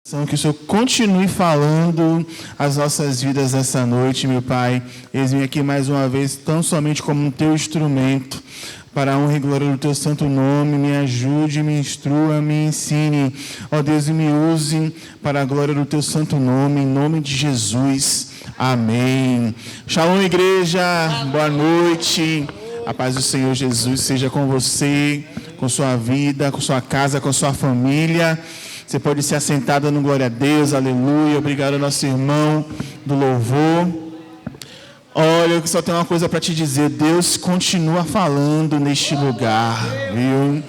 Que o Senhor continue falando as nossas vidas essa noite, meu Pai. Eis-me aqui mais uma vez, tão somente como um Teu instrumento, para a honra e glória do Teu santo nome. Me ajude, me instrua, me ensine. Ó Deus, e me use para a glória do Teu santo nome, em nome de Jesus. Amém. Shalom, igreja. Boa noite. A paz do Senhor Jesus seja com você, com sua vida, com sua casa, com sua família. Você pode ser assentado no glória a Deus, aleluia. Obrigado ao nosso irmão do louvor. Olha, eu só tenho uma coisa para te dizer. Deus continua falando neste lugar, viu?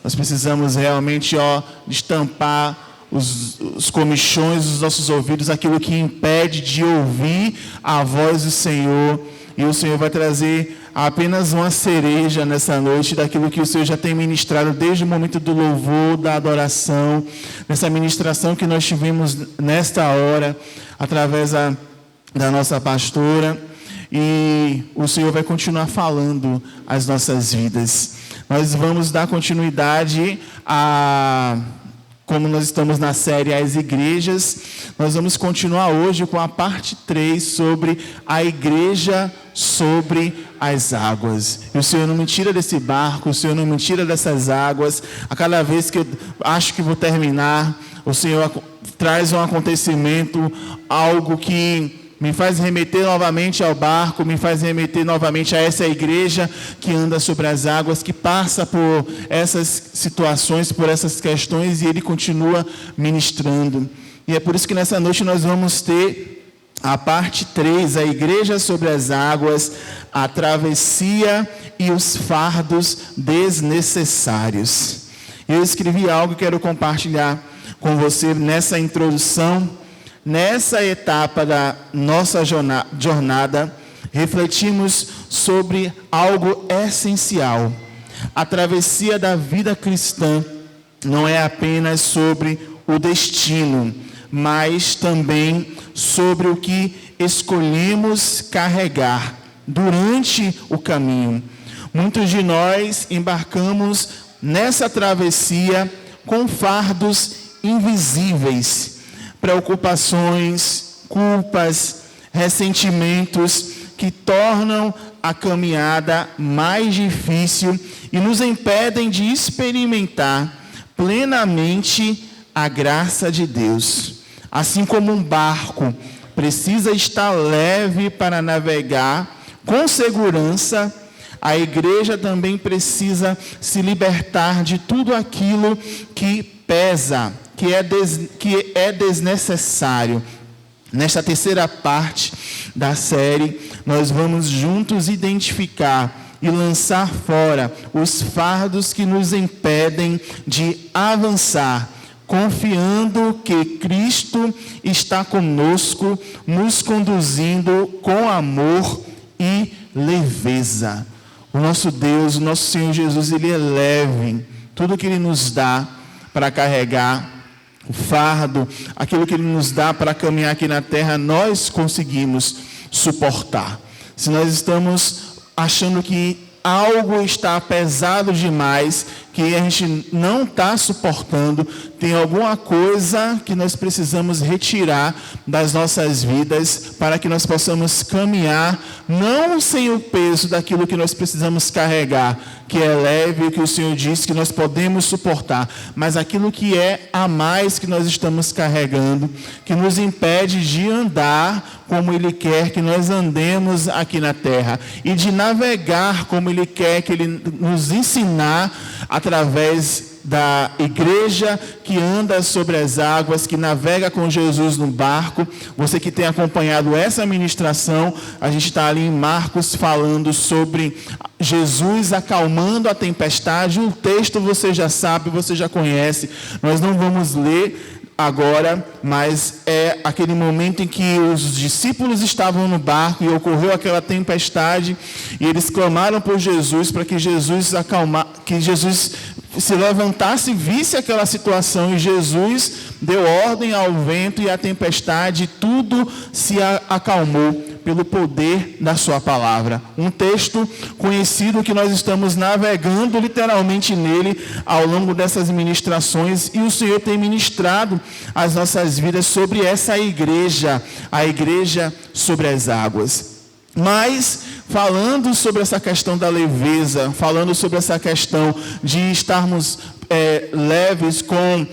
Nós precisamos realmente, destampar os comichões dos nossos ouvidos, aquilo que impede de ouvir a voz do Senhor. E o Senhor vai trazer apenas uma cereja nessa noite daquilo que o Senhor já tem ministrado desde o momento do louvor, da adoração, nessa ministração que nós tivemos nesta hora, através da nossa pastora. E o Senhor vai continuar falando as nossas vidas. Nós vamos dar continuidade como nós estamos na série As Igrejas, nós vamos continuar hoje com a parte 3 sobre a igreja sobre as águas. E o Senhor não me tira desse barco, o Senhor não me tira dessas águas. A cada vez que eu acho que vou terminar, o Senhor traz um acontecimento, algo que me faz remeter novamente ao barco, me faz remeter novamente a essa igreja que anda sobre as águas, que passa por essas situações, por essas questões, e Ele continua ministrando. E é por isso que nessa noite nós vamos ter a parte 3, a igreja sobre as águas, a travessia e os fardos desnecessários. Eu escrevi algo que quero compartilhar com você nessa introdução. Nessa etapa da nossa jornada, refletimos sobre algo essencial. A travessia da vida cristã não é apenas sobre o destino, mas também sobre o que escolhemos carregar durante o caminho. Muitos de nós embarcamos nessa travessia com fardos invisíveis, preocupações, culpas, ressentimentos que tornam a caminhada mais difícil e nos impedem de experimentar plenamente a graça de Deus. Assim como um barco precisa estar leve para navegar com segurança, a igreja também precisa se libertar de tudo aquilo que pesa, que é desnecessário. Nesta terceira parte da série, nós vamos juntos identificar e lançar fora os fardos que nos impedem de avançar, confiando que Cristo está conosco, nos conduzindo com amor e leveza. O nosso Deus, o nosso Senhor Jesus, Ele é leve. Tudo que Ele nos dá para carregar o fardo, aquilo que Ele nos dá para caminhar aqui na terra, nós conseguimos suportar. Se nós estamos achando que algo está pesado demais, que a gente não está suportando, tem alguma coisa que nós precisamos retirar das nossas vidas para que nós possamos caminhar, não sem o peso daquilo que nós precisamos carregar, que é leve, que o Senhor disse que nós podemos suportar, mas aquilo que é a mais que nós estamos carregando, que nos impede de andar como Ele quer que nós andemos aqui na terra, e de navegar como Ele quer que Ele nos ensinar através da igreja que anda sobre as águas, que navega com Jesus no barco. Você que tem acompanhado essa ministração, a gente está ali em Marcos falando sobre Jesus acalmando a tempestade. O texto você já sabe, você já conhece, nós não vamos ler agora, mas é aquele momento em que os discípulos estavam no barco e ocorreu aquela tempestade, e eles clamaram por Jesus para que Jesus se levantasse e visse aquela situação, e Jesus deu ordem ao vento e à tempestade, tudo se acalmou, pelo poder da sua palavra. Um texto conhecido que nós estamos navegando literalmente nele ao longo dessas ministrações, e o Senhor tem ministrado as nossas vidas sobre essa igreja, a igreja sobre as águas. Mas, falando sobre essa questão da leveza, falando sobre essa questão de estarmos leves com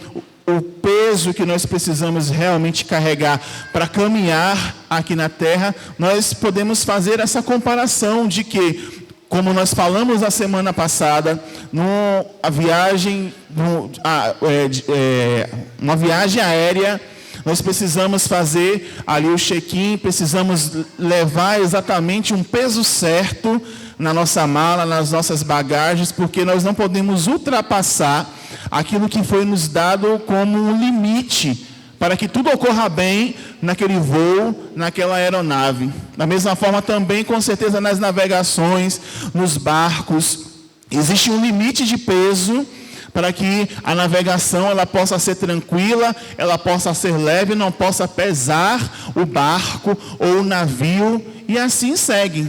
o peso que nós precisamos realmente carregar para caminhar aqui na terra, nós podemos fazer essa comparação de que, como nós falamos na semana passada, uma viagem aérea, nós precisamos fazer ali o check-in, precisamos levar exatamente um peso certo na nossa mala, nas nossas bagagens, porque nós não podemos ultrapassar aquilo que foi nos dado como um limite para que tudo ocorra bem naquele voo, naquela aeronave. Da mesma forma também, com certeza, nas navegações, nos barcos, existe um limite de peso para que a navegação ela possa ser tranquila, ela possa ser leve, não possa pesar o barco ou o navio, e assim segue.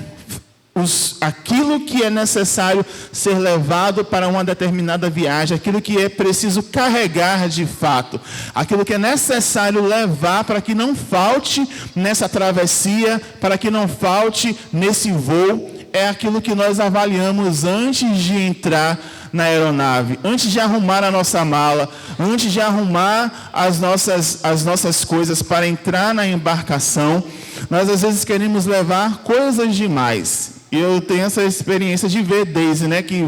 Aquilo que é necessário ser levado para uma determinada viagem, aquilo que é preciso carregar de fato, aquilo que é necessário levar para que não falte nessa travessia, para que não falte nesse voo, é aquilo que nós avaliamos antes de entrar na aeronave, antes de arrumar a nossa mala, antes de arrumar as nossas coisas para entrar na embarcação. Nós às vezes queremos levar coisas demais. E eu tenho essa experiência de ver Daisy, né? Que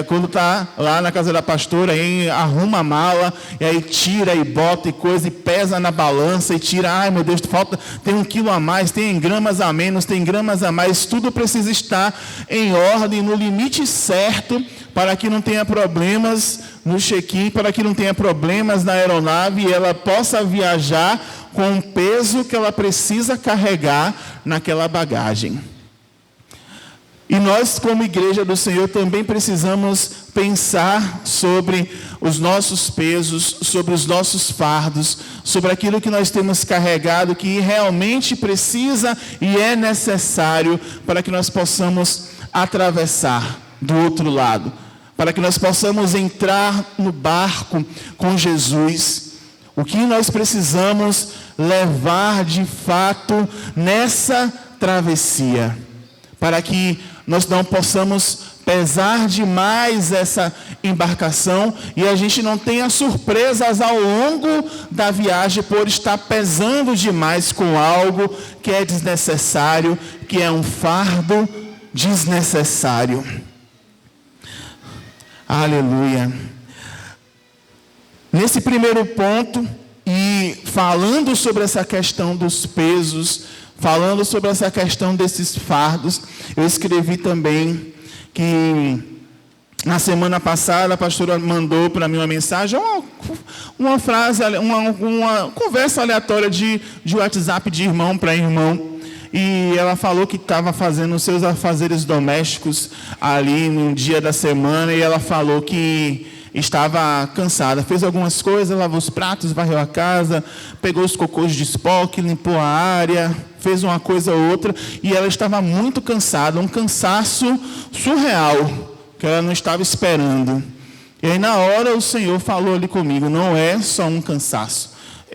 quando está lá na casa da pastora, aí arruma a mala, e aí tira e bota e coisa, e pesa na balança, e tira, ai meu Deus, falta, tem 1 quilo a mais, tem gramas a menos, tem gramas a mais, tudo precisa estar em ordem, no limite certo, para que não tenha problemas no check-in, para que não tenha problemas na aeronave, e ela possa viajar com o peso que ela precisa carregar naquela bagagem. E nós, como igreja do Senhor, também precisamos pensar sobre os nossos pesos, sobre os nossos fardos, sobre aquilo que nós temos carregado, que realmente precisa e é necessário para que nós possamos atravessar do outro lado, para que nós possamos entrar no barco com Jesus. O que nós precisamos levar de fato nessa travessia, para que nós não possamos pesar demais essa embarcação e a gente não tenha surpresas ao longo da viagem por estar pesando demais com algo que é desnecessário, que é um fardo desnecessário. Aleluia. Nesse primeiro ponto, e falando sobre essa questão dos pesos, falando sobre essa questão desses fardos, eu escrevi também que na semana passada a pastora mandou para mim uma mensagem, uma frase, uma conversa aleatória de WhatsApp de irmão para irmão. E ela falou que estava fazendo os seus afazeres domésticos ali no dia da semana, e ela falou que estava cansada, fez algumas coisas, lavou os pratos, varreu a casa, pegou os cocôs de Spock, limpou a área, fez uma coisa ou outra, e ela estava muito cansada, um cansaço surreal, que ela não estava esperando. E aí na hora o Senhor falou ali comigo, não é só um cansaço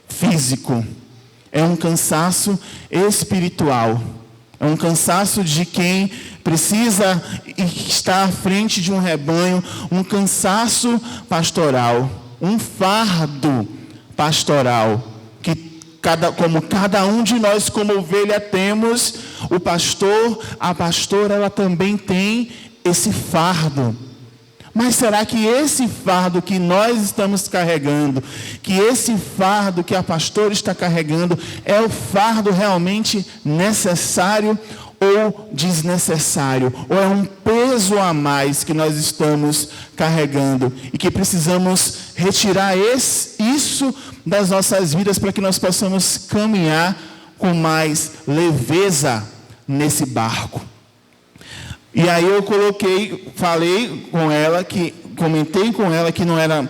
físico, é um cansaço espiritual, é um cansaço de quem precisa estar à frente de um rebanho, um cansaço pastoral, um fardo pastoral, que como cada um de nós como ovelha temos, o pastor, a pastora, ela também tem esse fardo. Mas será que esse fardo que nós estamos carregando, que esse fardo que a pastora está carregando, é o fardo realmente necessário ou desnecessário? Ou é um peso a mais que nós estamos carregando e que precisamos retirar isso das nossas vidas para que nós possamos caminhar com mais leveza nesse barco? E aí eu falei com ela, comentei com ela que não era,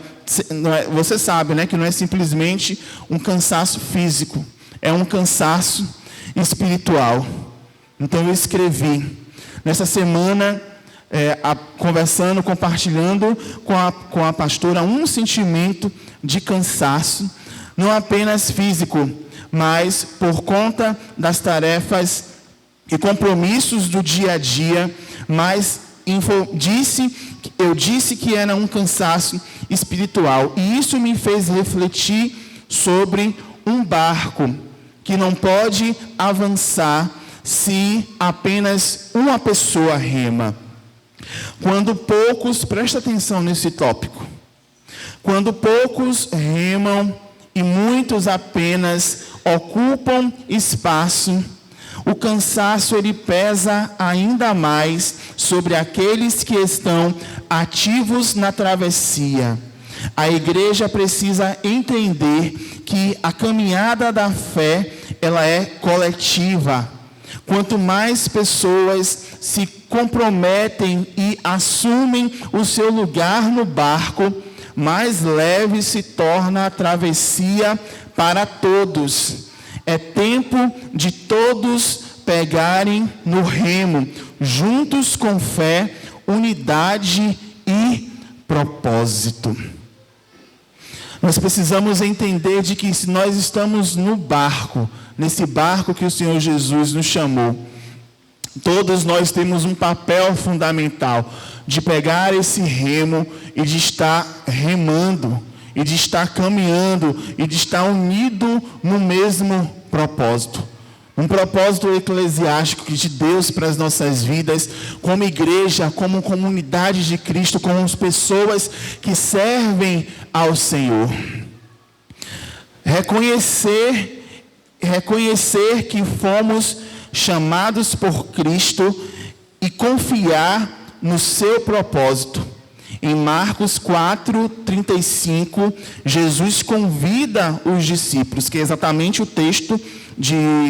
você sabe, né, que não é simplesmente um cansaço físico, é um cansaço espiritual. Então eu escrevi. Nessa semana, conversando, compartilhando com a pastora um sentimento de cansaço, não apenas físico, mas por conta das tarefas e compromissos do dia a dia, mas eu disse que era um cansaço espiritual. E isso me fez refletir sobre um barco que não pode avançar se apenas uma pessoa rema. Quando poucos, presta atenção nesse tópico, quando poucos remam e muitos apenas ocupam espaço, o cansaço ele pesa ainda mais sobre aqueles que estão ativos na travessia. A igreja precisa entender que a caminhada da fé, ela é coletiva. Quanto mais pessoas se comprometem e assumem o seu lugar no barco, mais leve se torna a travessia para todos. É tempo de todos pegarem no remo, juntos com fé, unidade e propósito. Nós precisamos entender de que se nós estamos no barco, nesse barco que o Senhor Jesus nos chamou, todos nós temos um papel fundamental de pegar esse remo e de estar remando, e de estar caminhando, e de estar unido no mesmo propósito. Um propósito eclesiástico de Deus para as nossas vidas, como igreja, como comunidade de Cristo, como as pessoas que servem ao Senhor. Reconhecer que fomos chamados por Cristo e confiar no seu propósito. Em Marcos 4:35, Jesus convida os discípulos, que é exatamente o texto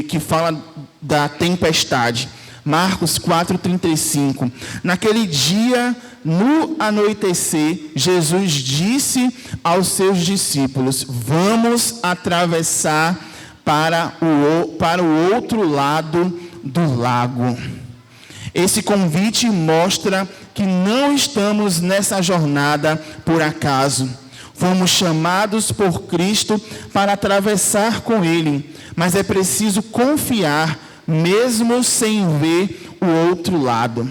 que fala da tempestade. Marcos 4:35. Naquele dia, no anoitecer, Jesus disse aos seus discípulos: vamos atravessar para o outro lado do lago. Esse convite mostra que não estamos nessa jornada por acaso. Fomos chamados por Cristo para atravessar com Ele, mas é preciso confiar, mesmo sem ver o outro lado.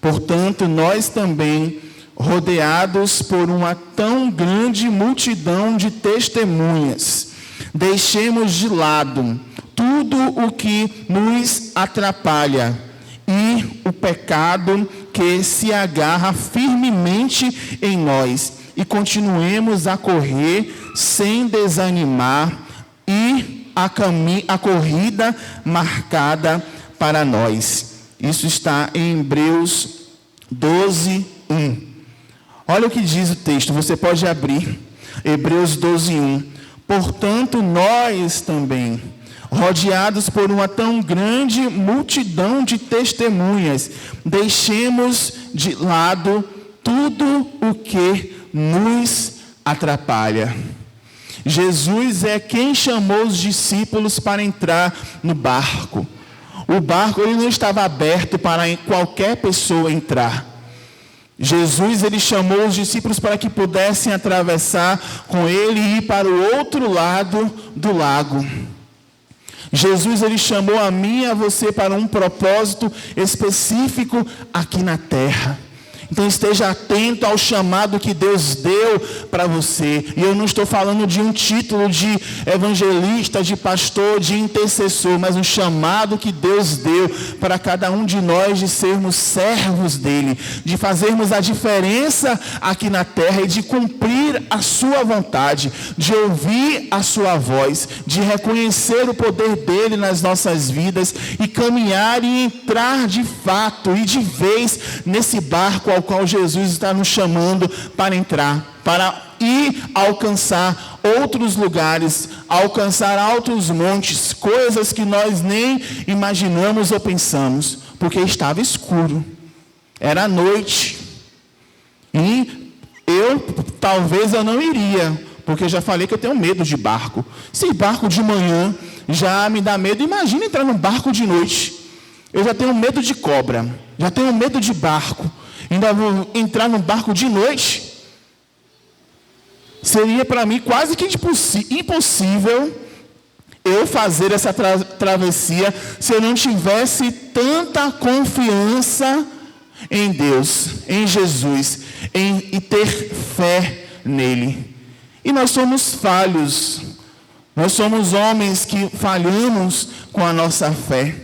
Portanto, nós também, rodeados por uma tão grande multidão de testemunhas, deixemos de lado tudo o que nos atrapalha e o pecado que se agarra firmemente em nós, e continuemos a correr sem desanimar e a corrida marcada para nós. Isso está em Hebreus 12:1. Olha o que diz o texto, você pode abrir. Hebreus 12:1. Portanto, nós também, rodeados por uma tão grande multidão de testemunhas, deixemos de lado tudo o que nos atrapalha. Jesus é quem chamou os discípulos para entrar no barco. O barco ele não estava aberto para qualquer pessoa entrar. Jesus ele chamou os discípulos para que pudessem atravessar com ele e ir para o outro lado do lago. Jesus ele chamou a mim e a você para um propósito específico aqui na terra. Então esteja atento ao chamado que Deus deu para você. E eu não estou falando de um título de evangelista, de pastor, de intercessor, mas um chamado que Deus deu para cada um de nós de sermos servos dele, de fazermos a diferença aqui na terra e de cumprir a sua vontade, de ouvir a sua voz, de reconhecer o poder dele nas nossas vidas e caminhar e entrar de fato e de vez nesse barco ao qual Jesus está nos chamando para entrar, para ir alcançar outros lugares, alcançar altos montes, coisas que nós nem imaginamos ou pensamos, porque estava escuro, era noite, e talvez eu não iria, porque já falei que eu tenho medo de barco. Se barco de manhã já me dá medo, imagina entrar num barco de noite. Eu já tenho medo de cobra, já tenho medo de barco, ainda vou entrar no barco de noite. Seria para mim quase que impossível eu fazer essa travessia se eu não tivesse tanta confiança em Deus, em Jesus, e ter fé nele. E nós somos falhos, nós somos homens que falhamos com a nossa fé.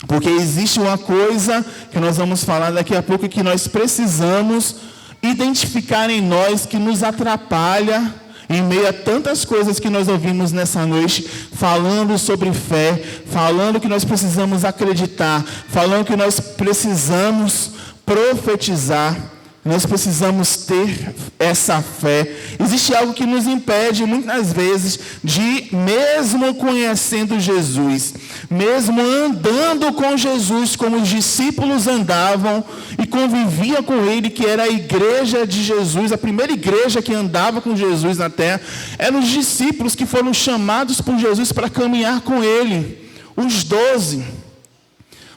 Porque existe uma coisa que nós vamos falar daqui a pouco, que nós precisamos identificar em nós, que nos atrapalha em meio a tantas coisas que nós ouvimos nessa noite, falando sobre fé, falando que nós precisamos acreditar, falando que nós precisamos profetizar, nós precisamos ter essa fé. Existe algo que nos impede, muitas vezes, de, mesmo conhecendo Jesus, mesmo andando com Jesus, como os discípulos andavam e conviviam com ele, que era a igreja de Jesus, a primeira igreja que andava com Jesus na terra, eram os discípulos que foram chamados por Jesus para caminhar com ele, os 12.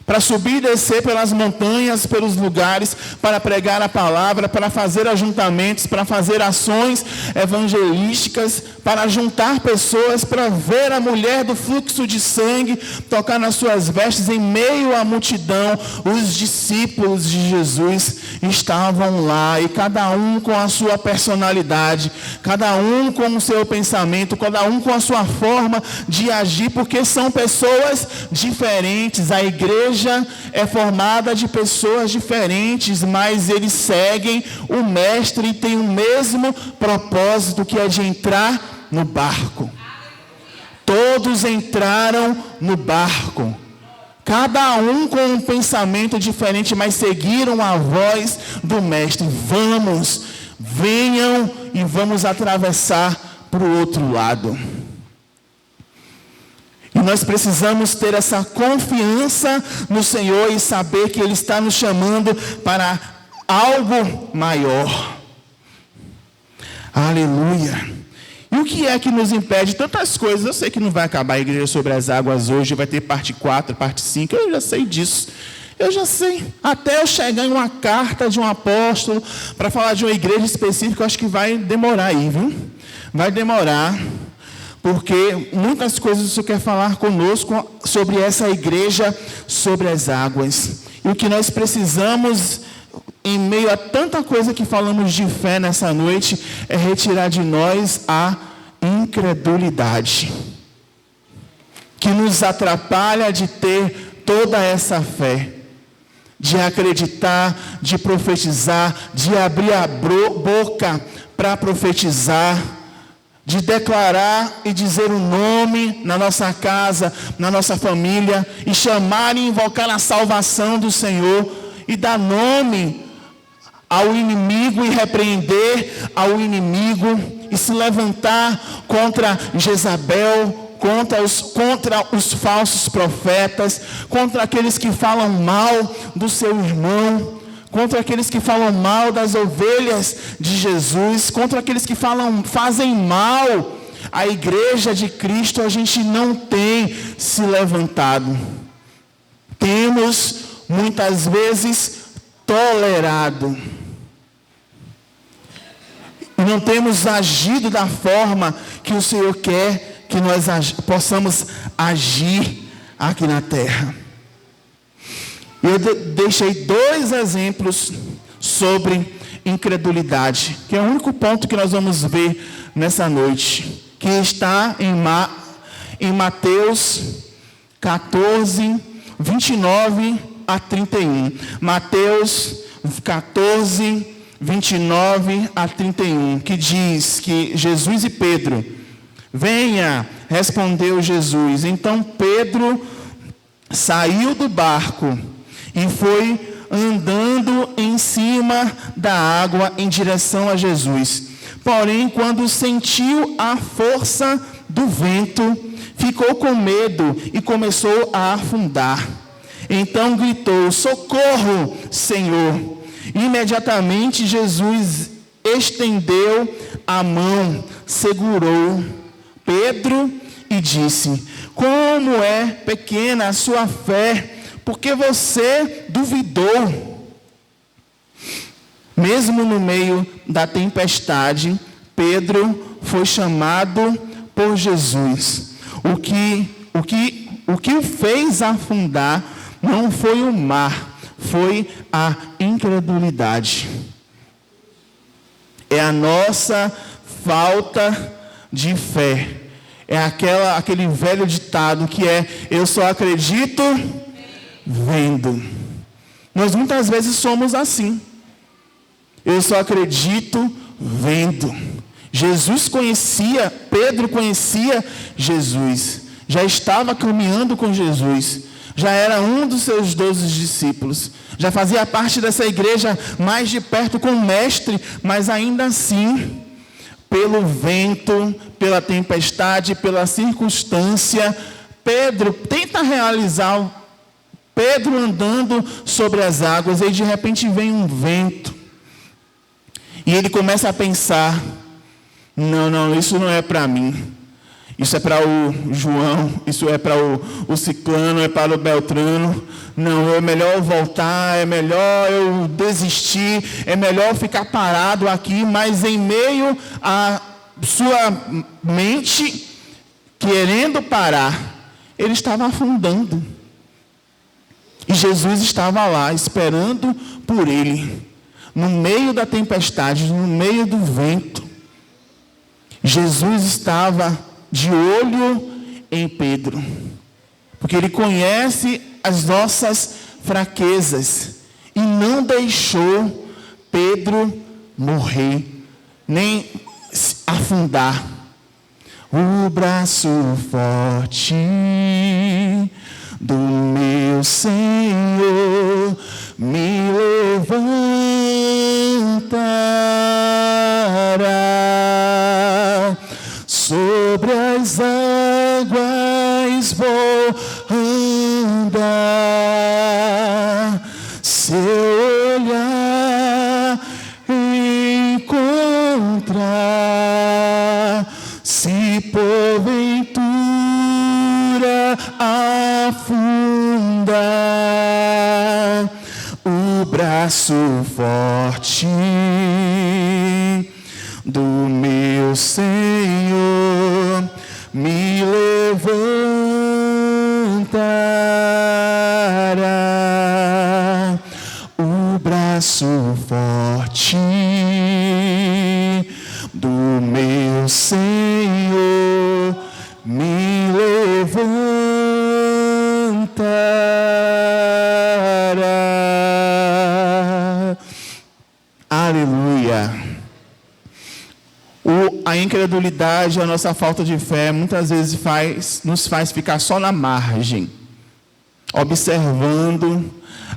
Para subir e descer pelas montanhas, pelos lugares, para pregar a palavra, para fazer ajuntamentos, para fazer ações evangelísticas, para juntar pessoas, para ver a mulher do fluxo de sangue tocar nas suas vestes em meio à multidão. Os discípulos de Jesus estavam lá, e cada um com a sua personalidade, cada um com o seu pensamento, cada um com a sua forma de agir, porque são pessoas diferentes. A igreja é formada de pessoas diferentes, mas eles seguem o mestre e têm o mesmo propósito, que é de entrar no barco. Todos entraram no barco, cada um com um pensamento diferente, mas seguiram a voz do mestre. Vamos, venham e vamos atravessar para o outro lado. E nós precisamos ter essa confiança no Senhor e saber que Ele está nos chamando para algo maior. Aleluia. E o que é que nos impede? Tantas coisas. Eu sei que não vai acabar a igreja sobre as águas hoje, vai ter parte 4, parte 5, eu já sei disso. Eu já sei. Até eu chegar em uma carta de um apóstolo para falar de uma igreja específica, eu acho que vai demorar aí, viu? Vai demorar. Porque muitas coisas o Senhor quer falar conosco sobre essa igreja, sobre as águas. E o que nós precisamos, em meio a tanta coisa que falamos de fé nessa noite, é retirar de nós a incredulidade, que nos atrapalha de ter toda essa fé, de acreditar, de profetizar, de abrir a boca para profetizar, de declarar e dizer o nome na nossa casa, na nossa família, e chamar e invocar a salvação do Senhor, e dar nome ao inimigo e repreender ao inimigo, e se levantar contra Jezabel, contra os falsos profetas, contra aqueles que falam mal do seu irmão, contra aqueles que falam mal das ovelhas de Jesus, contra aqueles que fazem mal à igreja de Cristo. A gente não tem se levantado. Temos, muitas vezes, tolerado. E não temos agido da forma que o Senhor quer que nós possamos agir aqui na terra. Eu deixei 2 exemplos sobre incredulidade, que é o único ponto que nós vamos ver nessa noite, que está em Mateus 14, 29 a 31. Mateus 14, 29 a 31, que diz que Jesus e Pedro, venha, respondeu Jesus. Então Pedro saiu do barco e foi andando em cima da água em direção a Jesus. Porém, quando sentiu a força do vento, ficou com medo e começou a afundar. Então gritou: socorro, Senhor! Imediatamente Jesus estendeu a mão, segurou Pedro e disse: como é pequena a sua fé, porque você duvidou. Mesmo no meio da tempestade, Pedro foi chamado por Jesus. O que o fez afundar não foi o mar, foi a incredulidade. É a nossa falta de fé. É aquele velho ditado que é: eu só acredito vendo. Nós muitas vezes somos assim. Eu só acredito vendo. Pedro conhecia Jesus. Já estava caminhando com Jesus. Já era um dos seus 12 discípulos. Já fazia parte dessa igreja mais de perto com o mestre, mas ainda assim, pelo vento, pela tempestade, pela circunstância, Pedro tenta realizar, Pedro andando sobre as águas, e de repente vem um vento. E ele começa a pensar: não, isso não é para mim. Isso é para o João, isso é para o ciclano, é para o beltrano. Não, é melhor voltar, é melhor eu desistir, é melhor ficar parado aqui. Mas em meio à sua mente querendo parar, ele estava afundando. E Jesus estava lá esperando por ele, no meio da tempestade, no meio do vento. Jesus estava de olho em Pedro, porque ele conhece as nossas fraquezas e não deixou Pedro morrer, nem afundar. O braço forte do meu Senhor me levantará. Sobre as águas vou andar, se eu olhar encontrar, se porventura afundar, o braço forte do meu Senhor me levantará. O braço forte do meu Senhor me levantará. Aleluia. A incredulidade, a nossa falta de fé, muitas vezes nos faz ficar só na margem, observando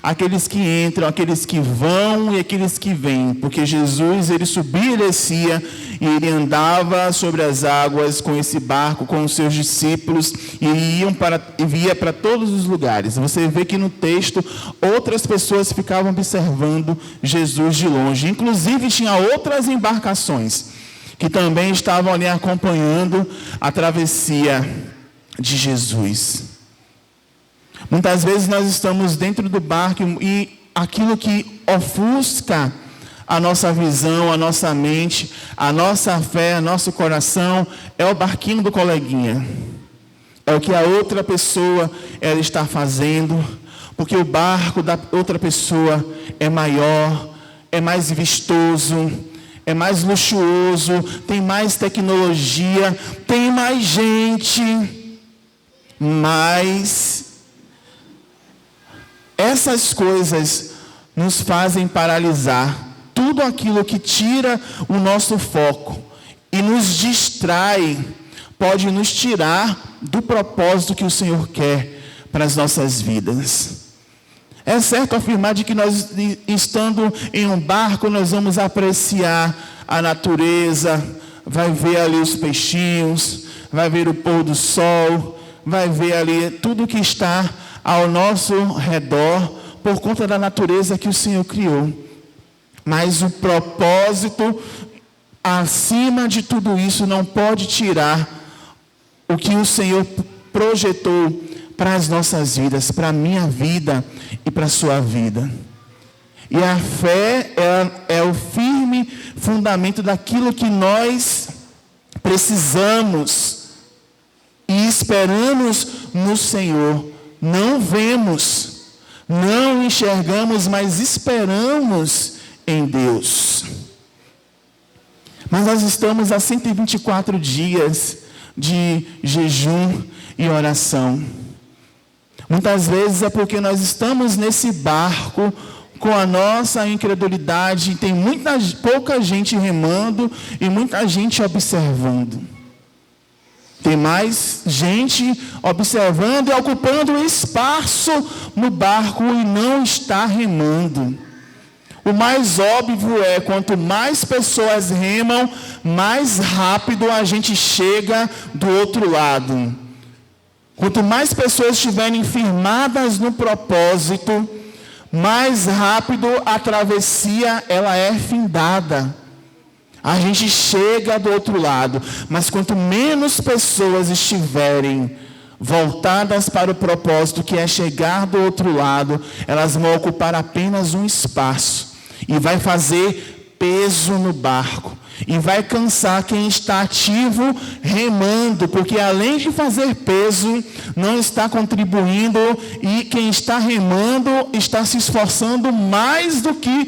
aqueles que entram, aqueles que vão e aqueles que vêm, porque Jesus, ele subia e descia, e ele andava sobre as águas com esse barco, com os seus discípulos, e via para todos os lugares. Você vê que no texto, outras pessoas ficavam observando Jesus de longe, inclusive tinha outras embarcações que também estavam ali acompanhando a travessia de Jesus. Muitas vezes nós estamos dentro do barco e aquilo que ofusca a nossa visão, a nossa mente, a nossa fé, o nosso coração, é o barquinho do coleguinha. É o que a outra pessoa ela está fazendo, porque o barco da outra pessoa é maior, é mais vistoso, é mais luxuoso, tem mais tecnologia, tem mais gente, mas essas coisas nos fazem paralisar. Tudo aquilo que tira o nosso foco e nos distrai, pode nos tirar do propósito que o Senhor quer para as nossas vidas. É certo afirmar de que nós, estando em um barco, nós vamos apreciar a natureza, vai ver ali os peixinhos, vai ver o pôr do sol, vai ver ali tudo que está ao nosso redor, por conta da natureza que o Senhor criou. Mas o propósito, acima de tudo isso, não pode tirar o que o Senhor projetou para as nossas vidas, para a minha vida e para a sua vida. E a fé é o firme fundamento daquilo que nós precisamos e esperamos no Senhor. Não vemos, não enxergamos, mas esperamos em Deus. Mas nós estamos há 124 dias de jejum e oração. Muitas vezes é porque nós estamos nesse barco com a nossa incredulidade, tem pouca gente remando e muita gente observando. Tem mais gente observando e ocupando espaço no barco e não está remando. O mais óbvio é, quanto mais pessoas remam, mais rápido a gente chega do outro lado. Quanto mais pessoas estiverem firmadas no propósito, mais rápido a travessia ela é findada. A gente chega do outro lado. Mas quanto menos pessoas estiverem voltadas para o propósito, que é chegar do outro lado, elas vão ocupar apenas um espaço. E vai fazer peso no barco. E vai cansar quem está ativo remando, porque além de fazer peso, não está contribuindo, e quem está remando está se esforçando mais do que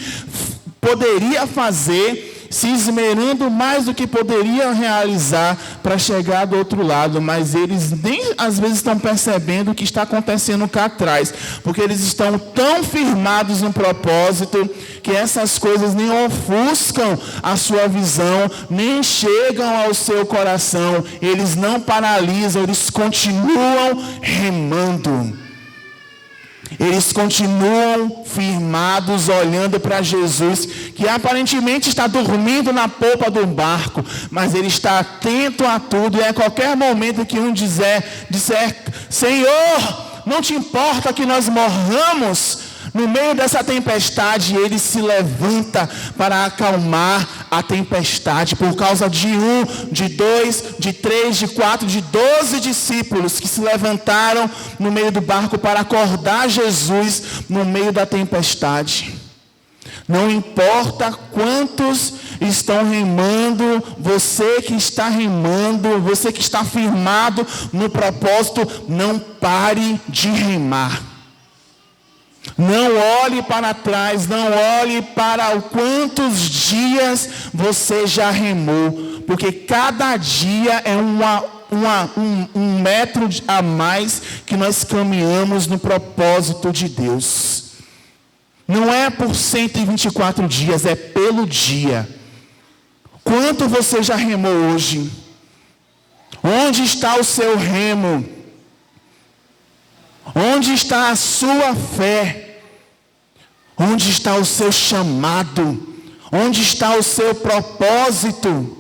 poderia fazer, se esmerando mais do que poderia realizar para chegar do outro lado, mas eles nem às vezes estão percebendo o que está acontecendo cá atrás, porque eles estão tão firmados no propósito que essas coisas nem ofuscam a sua visão, nem chegam ao seu coração, eles não paralisam, eles continuam remando. Eles continuam firmados, olhando para Jesus, que aparentemente está dormindo na polpa do barco, mas ele está atento a tudo, e a qualquer momento que um disser, Senhor, não te importa que nós morramos, no meio dessa tempestade, ele se levanta para acalmar a tempestade, por causa de 1, de 2, de 3, de 4, de 12 discípulos que se levantaram no meio do barco para acordar Jesus no meio da tempestade. Não importa quantos estão remando, você que está remando, você que está firmado no propósito, não pare de remar. Não olhe para trás, não olhe para quantos dias você já remou, porque cada dia é um metro a mais que nós caminhamos no propósito de Deus. Não é por 124 dias, é pelo dia. Quanto você já remou hoje? Onde está o seu remo? Onde está a sua fé? Onde está o seu chamado? Onde está o seu propósito?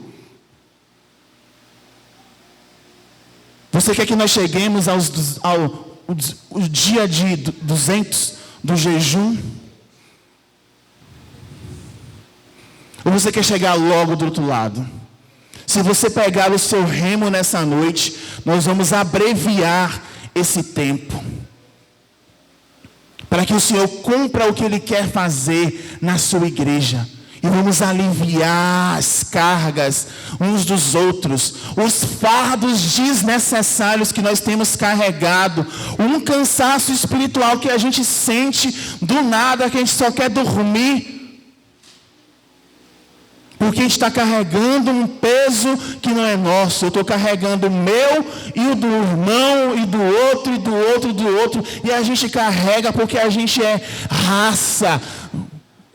Você quer que nós cheguemos ao dia de 200 do jejum? Ou você quer chegar logo do outro lado? Se você pegar o seu remo nessa noite, nós vamos abreviar esse tempo, para que o Senhor cumpra o que Ele quer fazer na sua igreja. E vamos aliviar as cargas uns dos outros, os fardos desnecessários que nós temos carregado, um cansaço espiritual que a gente sente do nada, que a gente só quer dormir, porque a gente está carregando um peso que não é nosso. Eu estou carregando o meu e o do irmão, e do outro, e do outro, e do outro. E a gente carrega porque a gente é raça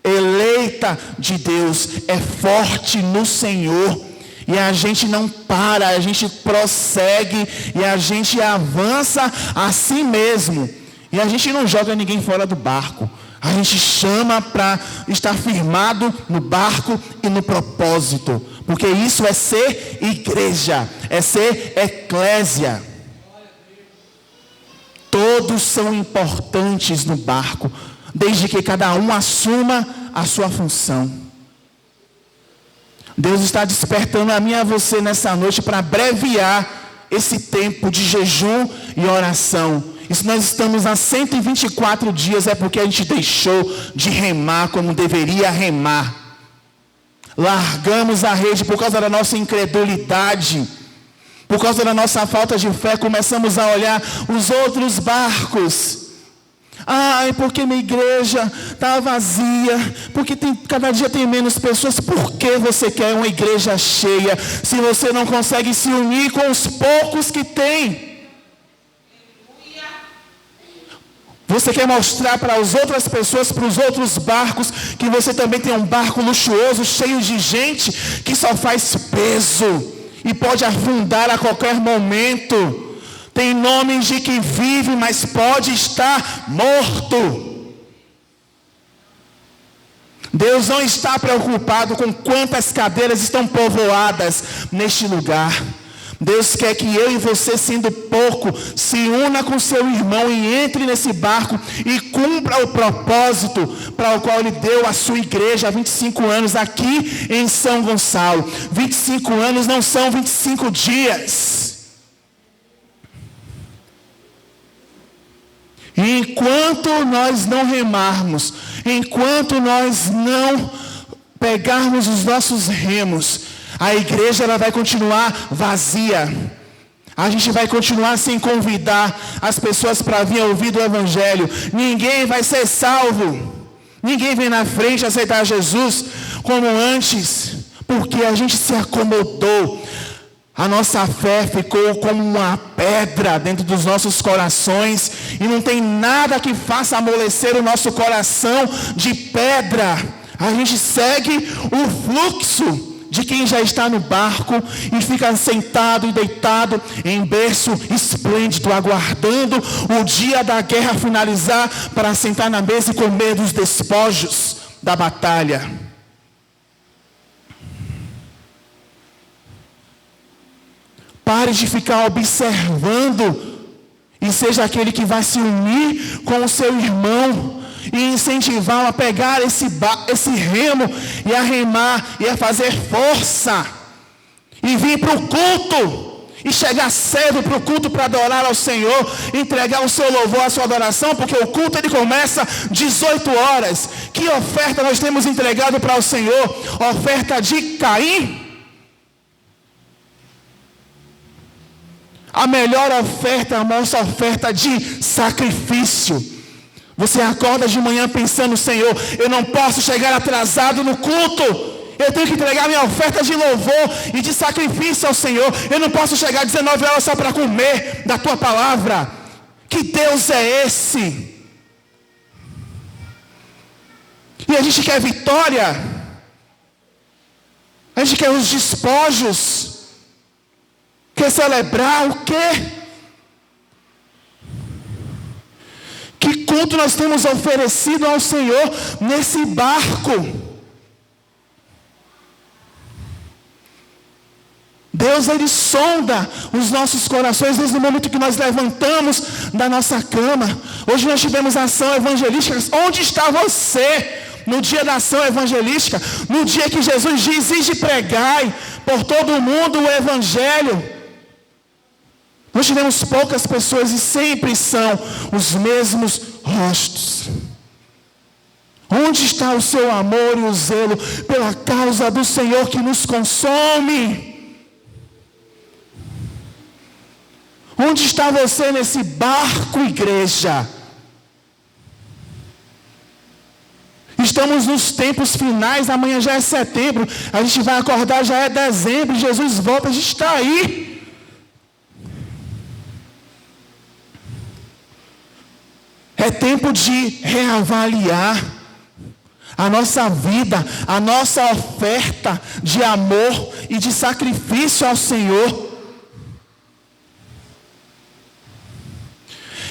eleita de Deus, é forte no Senhor. E a gente não para, a gente prossegue, e a gente avança a si mesmo. E a gente não joga ninguém fora do barco. A gente chama para estar firmado no barco e no propósito. Porque isso é ser igreja, é ser eclésia. Todos são importantes no barco, desde que cada um assuma a sua função. Deus está despertando a mim e a você nessa noite para abreviar esse tempo de jejum e oração. E se nós estamos há 124 dias, é porque a gente deixou de remar como deveria remar. Largamos a rede por causa da nossa incredulidade, por causa da nossa falta de fé. Começamos a olhar os outros barcos. Ai, porque minha igreja está vazia, porque cada dia tem menos pessoas. Por que você quer uma igreja cheia, se você não consegue se unir com os poucos que tem? Você quer mostrar para as outras pessoas, para os outros barcos, que você também tem um barco luxuoso, cheio de gente, que só faz peso e pode afundar a qualquer momento. Tem nomes de que vive, mas pode estar morto. Deus não está preocupado com quantas cadeiras estão povoadas neste lugar. Deus quer que eu e você, sendo pouco, se una com seu irmão e entre nesse barco e cumpra o propósito para o qual Ele deu a sua igreja há 25 anos aqui em São Gonçalo. 25 anos não são 25 dias. E enquanto nós não remarmos, enquanto nós não pegarmos os nossos remos, a igreja ela vai continuar vazia. A gente vai continuar sem convidar as pessoas para vir ouvir do Evangelho. Ninguém vai ser salvo. Ninguém vem na frente aceitar Jesus como antes, porque a gente se acomodou. A nossa fé ficou como uma pedra dentro dos nossos corações, e não tem nada que faça amolecer o nosso coração de pedra. A gente segue o fluxo de quem já está no barco e fica sentado e deitado em berço esplêndido, aguardando o dia da guerra finalizar para sentar na mesa e comer dos despojos da batalha. Pare de ficar observando e seja aquele que vai se unir com o seu irmão e incentivá-lo a pegar esse remo e a remar e a fazer força e vir para o culto e chegar cedo para o culto para adorar ao Senhor, entregar o seu louvor, a sua adoração, porque o culto ele começa 18 horas. Que oferta nós temos entregado para o Senhor? Oferta de Caim? A melhor oferta é a nossa oferta de sacrifício. Você acorda de manhã pensando: Senhor, eu não posso chegar atrasado no culto. Eu tenho que entregar minha oferta de louvor e de sacrifício ao Senhor. Eu não posso chegar 19 horas só para comer da tua palavra. Que Deus é esse? E a gente quer vitória. A gente quer os despojos. Quer celebrar o quê? Que culto nós temos oferecido ao Senhor nesse barco? Deus, Ele sonda os nossos corações desde o momento que nós levantamos da nossa cama. Hoje nós tivemos ação evangelística. Onde está você no dia da ação evangelística? No dia que Jesus diz: ide pregai por todo o mundo o Evangelho. Nós tivemos poucas pessoas e sempre são os mesmos rostos. Onde está o seu amor e o zelo pela causa do Senhor que nos consome? Onde está você nesse barco, igreja? Estamos nos tempos finais, amanhã já é setembro, a gente vai acordar, já é dezembro, Jesus volta, a gente está aí. É tempo de reavaliar a nossa vida, a nossa oferta de amor e de sacrifício ao Senhor.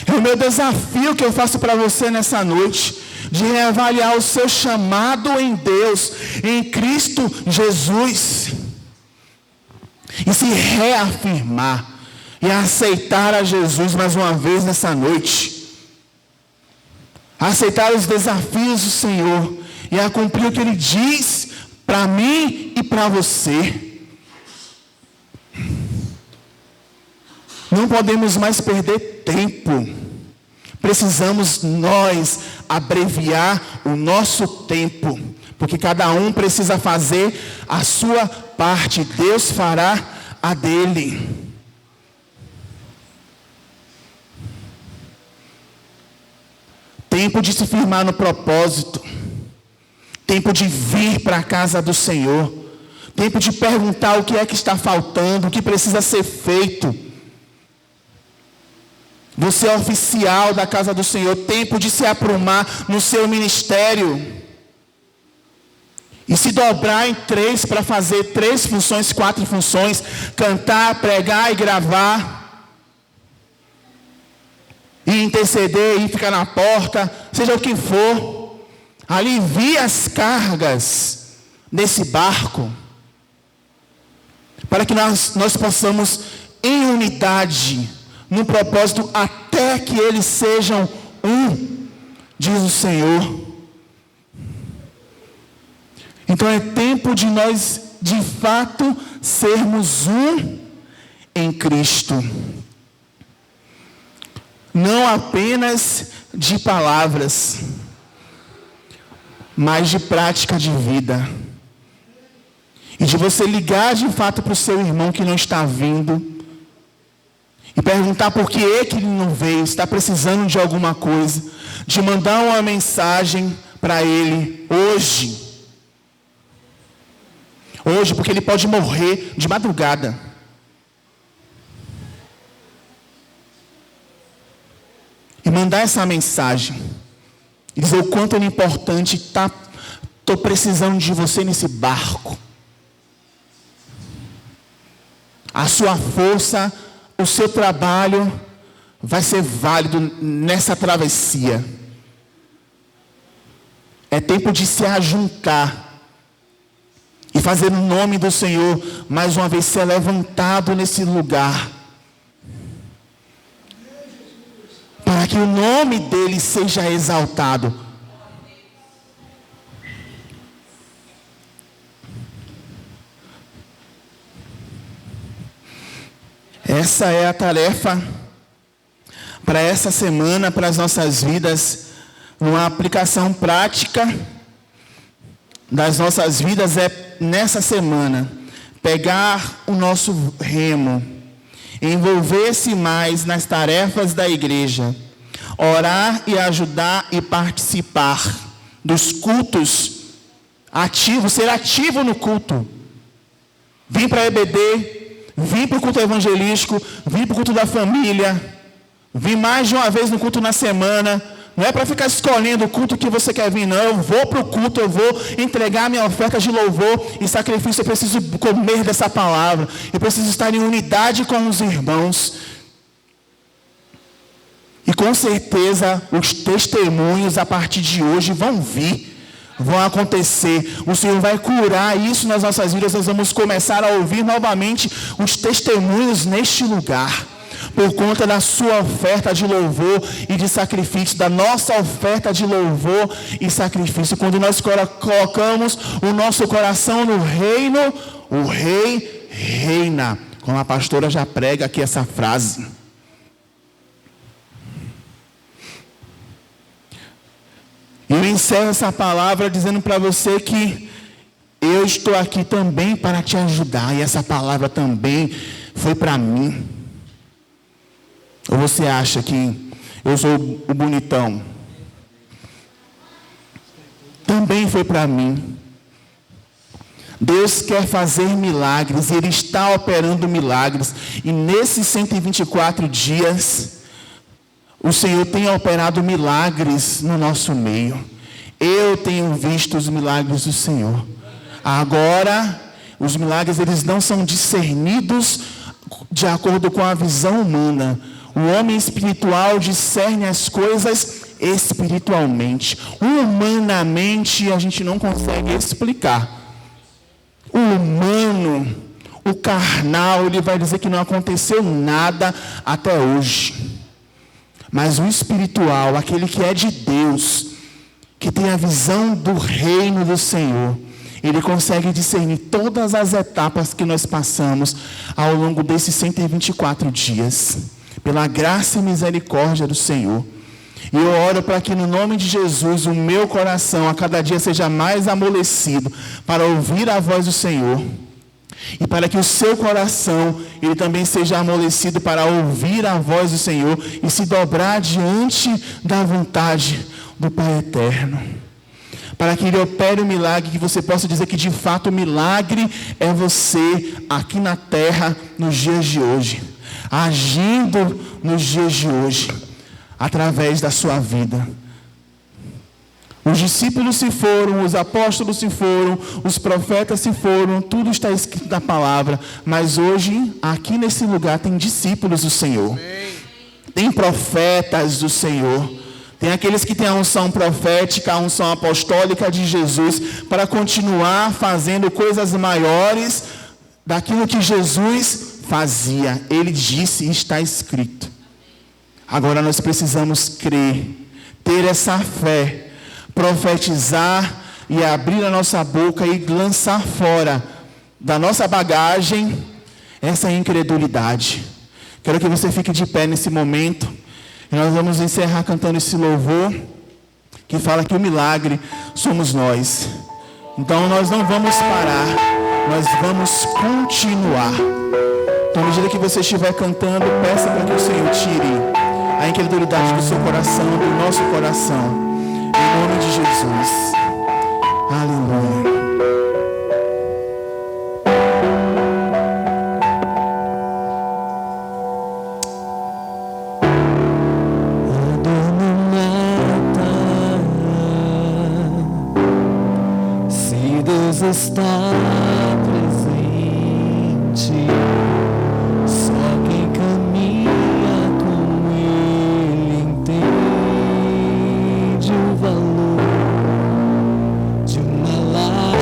É o meu desafio que eu faço para você nessa noite, de reavaliar o seu chamado em Deus, em Cristo Jesus, e se reafirmar, e aceitar a Jesus mais uma vez nessa noite. Aceitar os desafios do Senhor e a cumprir o que Ele diz para mim e para você. Não podemos mais perder tempo. Precisamos nós abreviar o nosso tempo, porque cada um precisa fazer a sua parte. Deus fará a dele. Tempo de se firmar no propósito. Tempo de vir para a casa do Senhor. Tempo de perguntar o que é que está faltando, o que precisa ser feito. Você é oficial da casa do Senhor. Tempo de se aprumar no seu ministério. E se dobrar em 3 para fazer 3 funções, 4 funções. Cantar, pregar e gravar. E interceder e ficar na porta. Seja o que for. Alivie as cargas desse barco. Para que nós possamos, em unidade, no propósito, até que eles sejam um, diz o Senhor. Então é tempo de nós, de fato, sermos um em Cristo. Não apenas de palavras, mas de prática de vida. E de você ligar de fato para o seu irmão que não está vindo. E perguntar por que é que ele não veio, está precisando de alguma coisa. De mandar uma mensagem para ele hoje. Hoje, porque ele pode morrer de madrugada. E mandar essa mensagem. E dizer o quanto é importante, estou precisando de você nesse barco. A sua força, o seu trabalho vai ser válido nessa travessia. É tempo de se ajuntar e fazer o nome do Senhor mais uma vez ser levantado nesse lugar, para que o nome dele seja exaltado. Essa é a tarefa para essa semana, para as nossas vidas. Uma aplicação prática das nossas vidas é, nessa semana, pegar o nosso remo, envolver-se mais nas tarefas da igreja, orar e ajudar e participar dos cultos ativos, ser ativo no culto. Vim para a EBD, vim para o culto evangelístico, vim para o culto da família, vim mais de uma vez no culto na semana. Não é para ficar escolhendo o culto que você quer vir, não. Eu vou para o culto, eu vou entregar minha oferta de louvor e sacrifício. Eu preciso comer dessa palavra. Eu preciso estar em unidade com os irmãos. E com certeza os testemunhos a partir de hoje vão vir. Vão acontecer. O Senhor vai curar isso nas nossas vidas. Nós vamos começar a ouvir novamente os testemunhos neste lugar. Por conta da sua oferta de louvor e de sacrifício, da nossa oferta de louvor e sacrifício. Quando nós colocamos o nosso coração no reino, o rei reina. Como a pastora já prega aqui essa frase. E eu encerro essa palavra dizendo para você que eu estou aqui também para te ajudar. E essa palavra também foi para mim. Ou você acha que eu sou o bonitão? Também foi para mim. Deus quer fazer milagres. Ele está operando milagres. E nesses 124 dias, o Senhor tem operado milagres no nosso meio. Eu tenho visto os milagres do Senhor. Agora, os milagres eles não são discernidos de acordo com a visão humana. O homem espiritual discerne as coisas espiritualmente. Humanamente, a gente não consegue explicar. O humano, o carnal, ele vai dizer que não aconteceu nada até hoje. Mas o espiritual, aquele que é de Deus, que tem a visão do reino do Senhor, ele consegue discernir todas as etapas que nós passamos ao longo desses 124 dias. Pela graça e misericórdia do Senhor. E eu oro para que no nome de Jesus o meu coração a cada dia seja mais amolecido para ouvir a voz do Senhor. E para que o seu coração, ele também seja amolecido para ouvir a voz do Senhor e se dobrar diante da vontade do Pai Eterno. Para que ele opere o milagre, que você possa dizer que de fato o milagre é você aqui na terra nos dias de hoje. Agindo nos dias de hoje, através da sua vida. Os discípulos se foram, os apóstolos se foram, os profetas se foram, tudo está escrito na palavra, mas hoje, aqui nesse lugar, tem discípulos do Senhor, tem profetas do Senhor, tem aqueles que têm a unção profética, a unção apostólica de Jesus, para continuar fazendo coisas maiores daquilo que Jesus fazia. Ele disse e está escrito. Agora nós precisamos crer, ter essa fé, profetizar e abrir a nossa boca e lançar fora da nossa bagagem essa incredulidade. Quero que você fique de pé nesse momento e nós vamos encerrar cantando esse louvor que fala que o milagre somos nós. Então nós não vamos parar, nós vamos continuar. Então, à medida que você estiver cantando, peça para que o Senhor tire a incredulidade do seu coração, do nosso coração. Em nome de Jesus. Aleluia. A dor não mata, se Deus está presente, só quem caminha com Ele entende o valor de uma lágrima.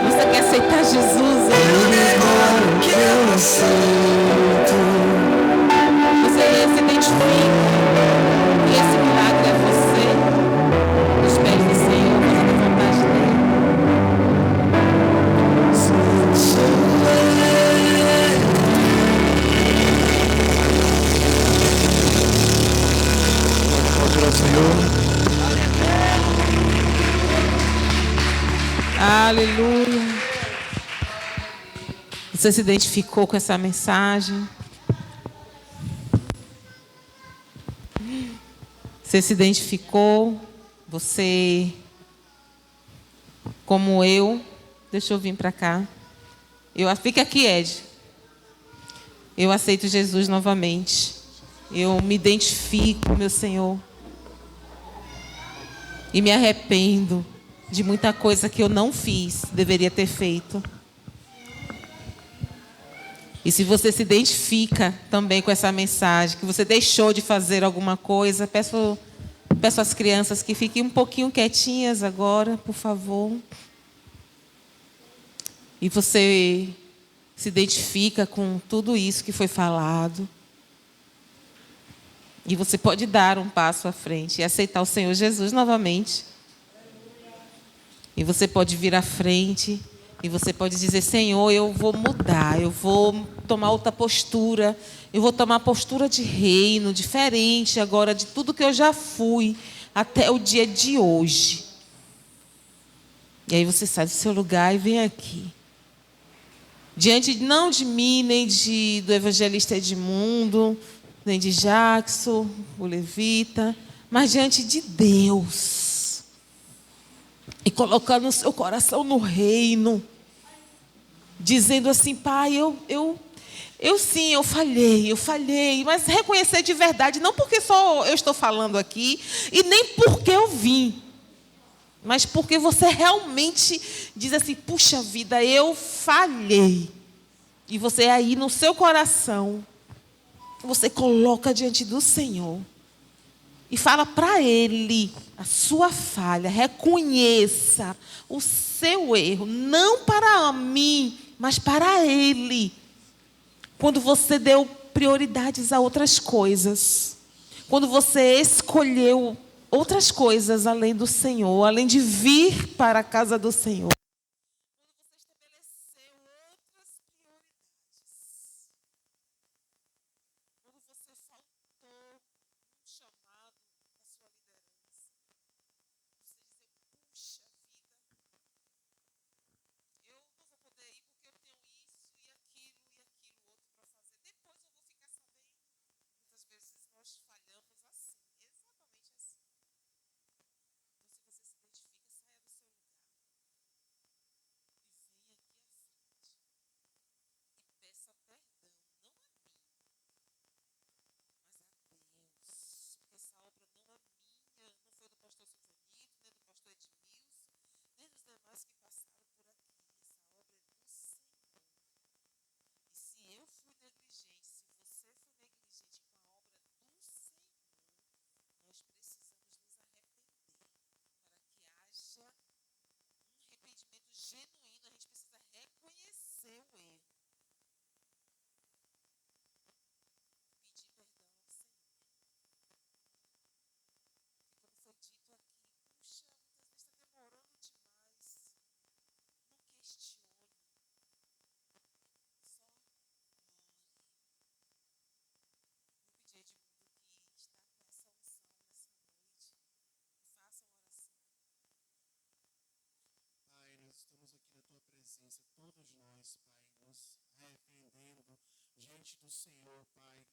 Você quer aceitar Jesus? Você se identifica que esse milagre é você? Aleluia. Você se identificou com essa mensagem? Você se identificou? Você, como eu, deixa eu vir para cá. Fica aqui, Ed. Eu aceito Jesus novamente. Eu me identifico, meu Senhor. E me arrependo de muita coisa que eu não fiz, deveria ter feito. E se você se identifica também com essa mensagem, que você deixou de fazer alguma coisa, peço às crianças que fiquem um pouquinho quietinhas agora, por favor. E você se identifica com tudo isso que foi falado. E você pode dar um passo à frente e aceitar o Senhor Jesus novamente. E você pode vir à frente e você pode dizer: Senhor, eu vou mudar, eu vou tomar outra postura, eu vou tomar postura de reino, diferente agora de tudo que eu já fui até o dia de hoje. E aí você sai do seu lugar e vem aqui. Diante não de mim, nem do evangelista Edmundo, nem de Jackson, o levita, mas diante de Deus. E colocando o seu coração no reino. Dizendo assim: Pai, eu falhei, mas reconhecer de verdade, não porque só eu estou falando aqui, e nem porque eu vim, mas porque você realmente diz assim: puxa vida, eu falhei. E você aí no seu coração, você coloca diante do Senhor e fala para Ele a sua falha, reconheça o seu erro, não para mim, mas para Ele. Quando você deu prioridades a outras coisas, quando você escolheu outras coisas além do Senhor, além de vir para a casa do Senhor. Quando você estabeleceu outras prioridades. Quando você faltou um chamado à sua liderança. Você dizer: puxa vida, eu não vou poder ir porque eu tenho isso e aquilo outro para fazer. Depois eu vou ficar sabendo. Muitas vezes nós falhamos assim, exatamente assim. Então, se você se identifica, saia do seu lugar e venha aqui à frente e peça perdão, não a mim, mas a Deus. Porque essa obra não é minha, não foi do pastor Silvanito, nem do pastor Edmilson, nem dos demais que passaram por aqui. Essa obra é do Senhor. E se eu fui negligente, se você foi negligente com a obra do Senhor, nós precisamos nos arrepender para que haja um arrependimento genuíno. A gente precisa reconhecer o erro. Pedir perdão ao Senhor. Porque como foi dito aqui, puxa, muitas vezes está demorando demais. Não questione. Só ore. Vou pedir a Edmundo que está com essa unção nessa noite. Faça uma oração. Pai, nós estamos aqui na Tua presença, todos nós, Pai, nos arrependendo diante do Senhor, Pai,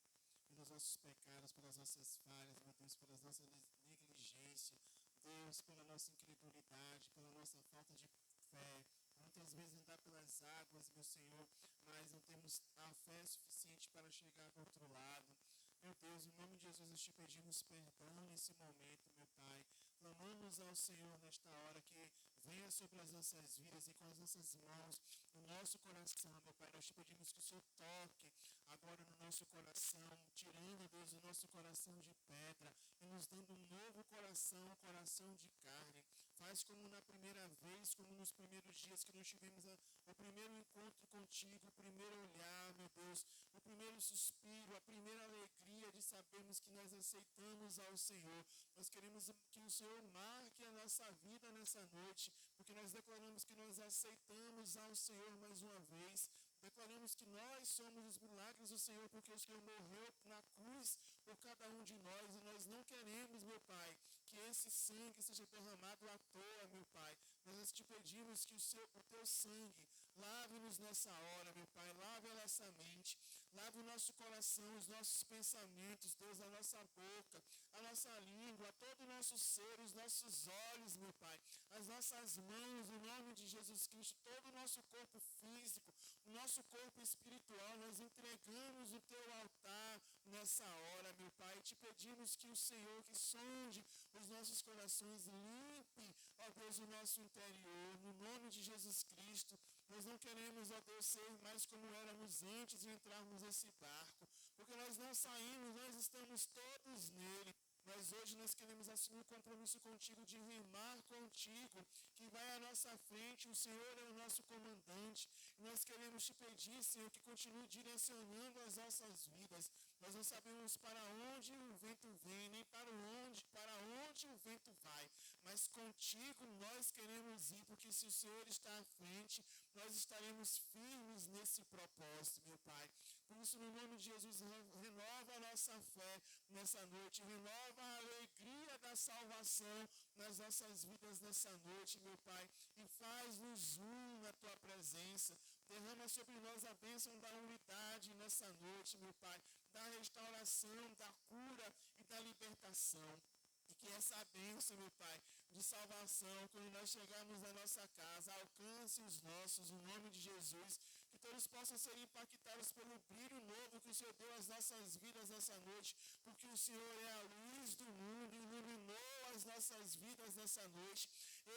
pelos nossos pecados, pelas nossas falhas, meu Deus, pelas nossas negligências, Deus, pela nossa incredulidade, pela nossa falta de fé. Muitas vezes andar pelas águas, meu Senhor, mas não temos a fé suficiente para chegar do outro lado. Meu Deus, em nome de Jesus, nós te pedimos perdão nesse momento, meu Pai. Clamamos ao Senhor nesta hora que venha sobre as nossas vidas e com as nossas mãos, no nosso coração, meu Pai. Nós te pedimos que o Senhor toque agora no nosso coração, tirando, Deus, o nosso coração de pedra e nos dando um novo coração, um coração de carne. Faz como na primeira vez, como nos primeiros dias que nós tivemos o primeiro encontro contigo, o primeiro olhar, meu Deus, o primeiro suspiro, a primeira alegria de sabermos que nós aceitamos ao Senhor. Nós queremos que o Senhor marque a nossa vida nessa noite, porque nós declaramos que nós aceitamos ao Senhor mais uma vez. Declaramos que nós somos os milagres do Senhor, porque o Senhor morreu na cruz por cada um de nós, e nós não queremos, meu Pai, que esse sangue seja derramado à toa, meu Pai. Nós te pedimos que o teu sangue lave-nos nessa hora, meu Pai. Lave a nossa mente, lave o nosso coração, os nossos pensamentos, Deus, a nossa boca, a nossa língua, todo o nosso ser, os nossos olhos, meu Pai, as nossas mãos, em nome de Jesus Cristo, todo o nosso corpo físico, o nosso corpo espiritual, nós entregamos o teu altar nessa hora, meu Pai, e te pedimos que o Senhor, que sonde os nossos corações, limpe, ó Deus, o nosso interior, no nome de Jesus Cristo. Nós não queremos, ó Deus, ser mais como éramos antes de entrarmos nesse barco, porque nós não saímos, nós estamos todos nele. Mas hoje nós queremos assumir um compromisso contigo de rimar contigo, que vai à nossa frente, o Senhor é o nosso comandante. E nós queremos te pedir, Senhor, que continue direcionando as nossas vidas. Nós não sabemos para onde o vento vem, nem para onde o vento vai. Mas contigo nós queremos ir, porque se o Senhor está à frente, nós estaremos firmes nesse propósito, meu Pai. Por isso, no nome de Jesus, renova a nossa fé nessa noite, renova a alegria da salvação nas nossas vidas nessa noite, meu Pai, e faz-nos na tua presença. Derrama sobre nós a bênção da unidade nessa noite, meu Pai, da restauração, da cura e da libertação. E que essa bênção, meu Pai, de salvação, quando nós chegarmos na nossa casa, alcance os nossos, no nome de Jesus, que todos possam ser impactados pelo brilho novo que o Senhor deu às nossas vidas nessa noite, porque o Senhor é a luz do mundo, iluminou as nossas vidas nessa noite,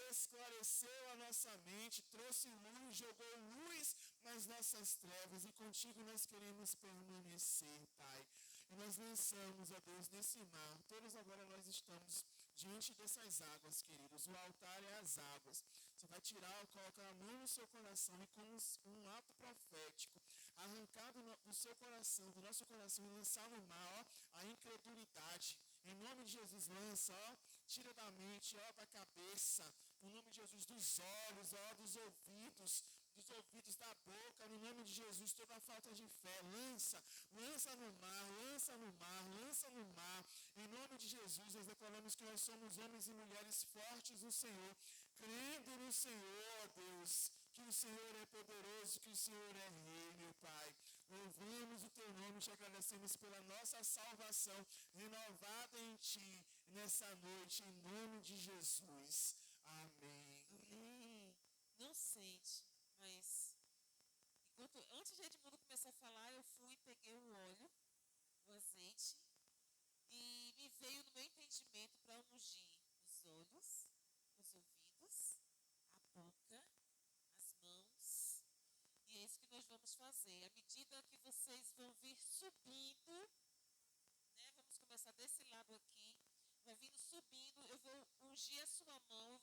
esclareceu a nossa mente, trouxe luz, jogou luz nas nossas trevas, e contigo nós queremos permanecer, Pai. E nós lançamos, ó Deus, nesse mar. Todos agora nós estamos diante dessas águas, queridos. O altar é as águas. Você vai tirar, colocar a mão no seu coração e com um ato profético, arrancar do seu coração, do nosso coração, e lançar no mar, ó, a incredulidade. Em nome de Jesus, lança, ó, tira da mente, ó, da cabeça. Em nome de Jesus, dos olhos, ó, dos ouvidos, da boca, no nome de Jesus, toda a falta de fé, lança no mar, lança no mar, lança no mar, em nome de Jesus. Nós declaramos que nós somos homens e mulheres fortes no Senhor, crendo no Senhor, ó Deus, que o Senhor é poderoso, que o Senhor é Rei, meu Pai. Louvamos o teu nome, te agradecemos pela nossa salvação renovada em ti, nessa noite, em nome de Jesus. Amém. Amém. Não sente. Mas, antes de Edmundo começar a falar, eu fui, peguei o óleo, o azeite, e me veio no meu entendimento para ungir os olhos, os ouvidos, a boca, as mãos. E é isso que nós vamos fazer. À medida que vocês vão vir subindo, né, vamos começar desse lado aqui, vai vindo subindo, eu vou ungir a sua mão,